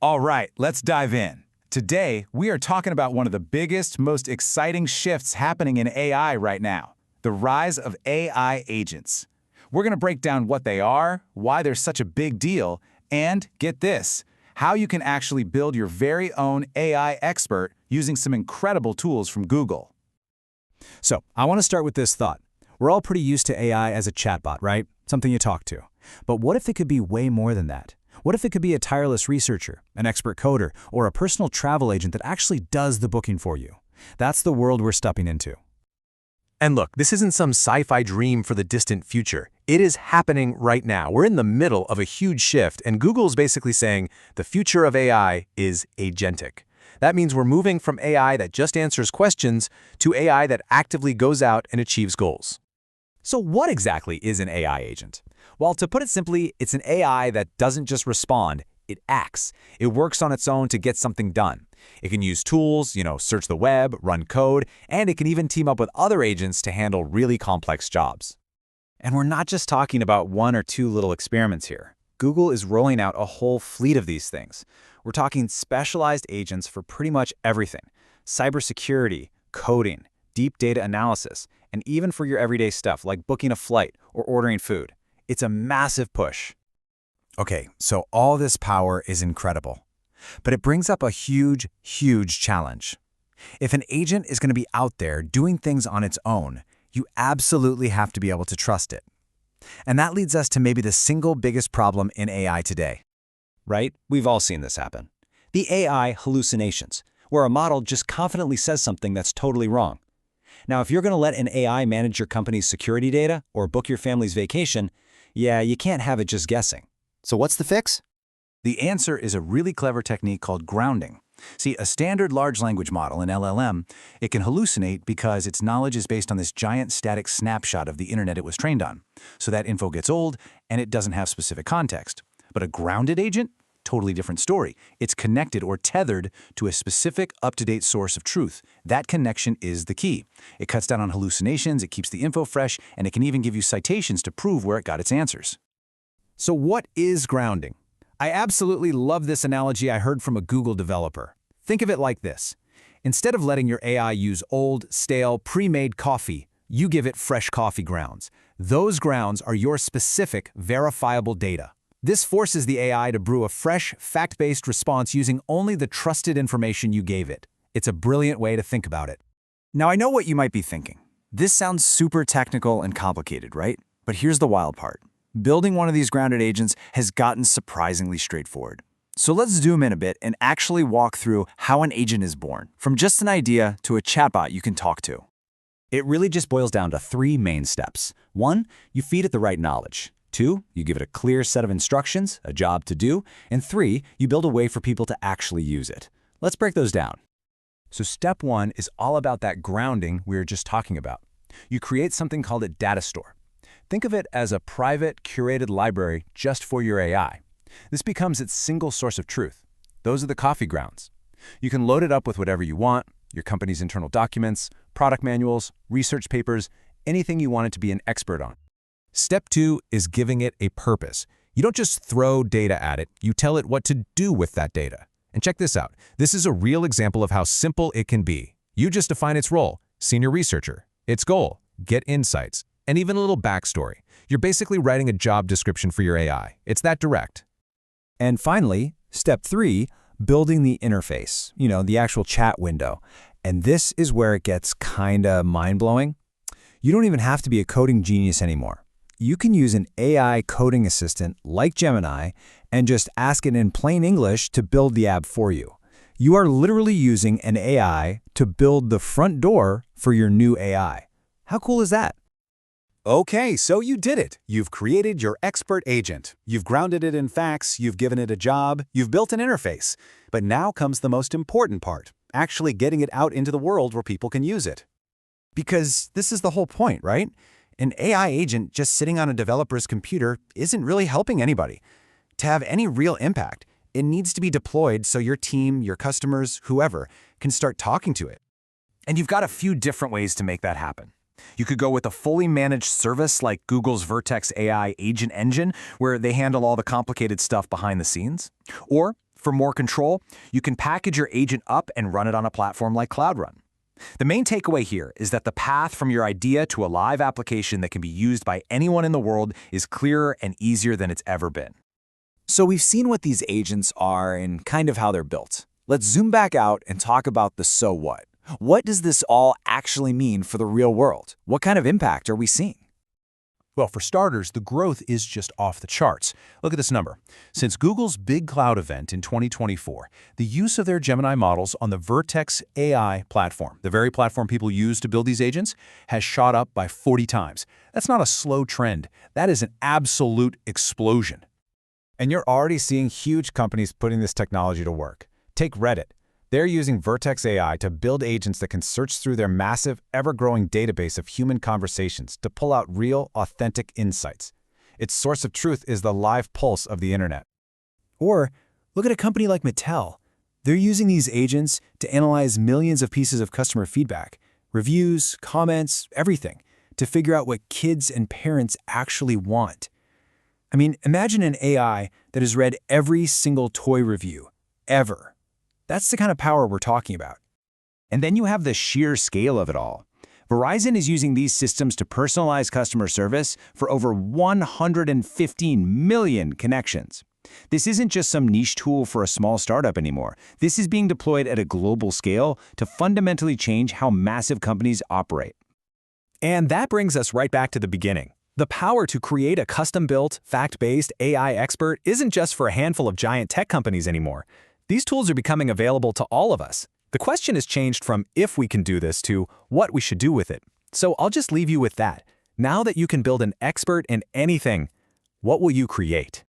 All right, let's dive in. Today, we are talking about one of the biggest, most exciting shifts happening in AI right now, the rise of AI agents. We're going to break down what they are, why they're such a big deal, and, get this, how you can actually build your very own AI expert using some incredible tools from Google. So, I want to start with this thought. We're all pretty used to AI as a chatbot, right? Something you talk to. But what if it could be way more than that? What if it could be a tireless researcher, an expert coder, or a personal travel agent that actually does the booking for you? That's the world we're stepping into. And look, this isn't some sci-fi dream for the distant future. It is happening right now. We're in the middle of a huge shift, and Google's basically saying the future of AI is agentic. That means we're moving from AI that just answers questions to AI that actively goes out and achieves goals. So what exactly is an AI agent? Well, to put it simply, it's an AI that doesn't just respond, it acts. It works on its own to get something done. It can use tools, search the web, run code, and it can even team up with other agents to handle really complex jobs. And we're not just talking about one or two little experiments here. Google is rolling out a whole fleet of these things. We're talking specialized agents for pretty much everything: cybersecurity, coding, deep data analysis, and even for your everyday stuff like booking a flight or ordering food. It's a massive push. Okay, so all this power is incredible. But it brings up a huge, huge challenge. If an agent is going to be out there doing things on its own, you absolutely have to be able to trust it. And that leads us to maybe the single biggest problem in AI today. Right? We've all seen this happen. The AI hallucinations, where a model just confidently says something that's totally wrong. Now, if you're going to let an AI manage your company's security data or book your family's vacation, you can't have it just guessing. So what's the fix? The answer is a really clever technique called grounding. See, a standard large language model, an LLM, it can hallucinate because its knowledge is based on this giant static snapshot of the internet it was trained on. So that info gets old, and it doesn't have specific context. But a grounded agent? Totally different story. It's connected or tethered to a specific, up-to-date source of truth. That connection is the key. It cuts down on hallucinations, it keeps the info fresh, and it can even give you citations to prove where it got its answers. So what is grounding? I absolutely love this analogy I heard from a Google developer. Think of it like this. Instead of letting your AI use old, stale, pre-made coffee, you give it fresh coffee grounds. Those grounds are your specific, verifiable data. This forces the AI to brew a fresh, fact-based response using only the trusted information you gave it. It's a brilliant way to think about it. Now, I know what you might be thinking. This sounds super technical and complicated, right? But here's the wild part. Building one of these grounded agents has gotten surprisingly straightforward. So let's zoom in a bit and actually walk through how an agent is born, from just an idea to a chatbot you can talk to. It really just boils down to three main steps. 1, you feed it the right knowledge. 2, you give it a clear set of instructions, a job to do. And 3, you build a way for people to actually use it. Let's break those down. So step 1 is all about that grounding we were just talking about. You create something called a data store. Think of it as a private, curated library just for your AI. This becomes its single source of truth. Those are the coffee grounds. You can load it up with whatever you want: your company's internal documents, product manuals, research papers, anything you want it to be an expert on. Step 2 is giving it a purpose. You don't just throw data at it, you tell it what to do with that data. And check this out. This is a real example of how simple it can be. You just define its role, senior researcher, its goal, get insights, and even a little backstory. You're basically writing a job description for your AI. It's that direct. And finally, step 3, building the interface, the actual chat window. And this is where it gets kinda mind-blowing. You don't even have to be a coding genius anymore. You can use an AI coding assistant like Gemini and just ask it in plain English to build the app for you. You are literally using an AI to build the front door for your new AI. How cool is that? Okay, so you did it. You've created your expert agent. You've grounded it in facts, you've given it a job, you've built an interface. But now comes the most important part, actually getting it out into the world where people can use it. Because this is the whole point, right? An AI agent just sitting on a developer's computer isn't really helping anybody. To have any real impact, it needs to be deployed so your team, your customers, whoever, can start talking to it. And you've got a few different ways to make that happen. You could go with a fully managed service like Google's Vertex AI Agent Engine, where they handle all the complicated stuff behind the scenes. Or For more control, you can package your agent up and run it on a platform like Cloud Run. The main takeaway here is that the path from your idea to a live application that can be used by anyone in the world is clearer and easier than it's ever been. So we've seen what these agents are and kind of how they're built. Let's zoom back out and talk about the so what. What does this all actually mean for the real world? What kind of impact are we seeing? Well, for starters, the growth is just off the charts. Look at this number. Since Google's Big Cloud event in 2024, the use of their Gemini models on the Vertex AI platform, the very platform people use to build these agents, has shot up by 40 times. That's not a slow trend. That is an absolute explosion. And you're already seeing huge companies putting this technology to work. Take Reddit. They're using Vertex AI to build agents that can search through their massive, ever-growing database of human conversations to pull out real, authentic insights. Its source of truth is the live pulse of the internet. Or look at a company like Mattel. They're using these agents to analyze millions of pieces of customer feedback, reviews, comments, everything, to figure out what kids and parents actually want. I mean, imagine an AI that has read every single toy review, ever. That's the kind of power we're talking about. And then you have the sheer scale of it all. Verizon is using these systems to personalize customer service for over 115 million connections. This isn't just some niche tool for a small startup anymore. This is being deployed at a global scale to fundamentally change how massive companies operate. And that brings us right back to the beginning. The power to create a custom-built, fact-based AI expert isn't just for a handful of giant tech companies anymore. These tools are becoming available to all of us. The question has changed from if we can do this to what we should do with it. So I'll just leave you with that. Now that you can build an expert in anything, what will you create?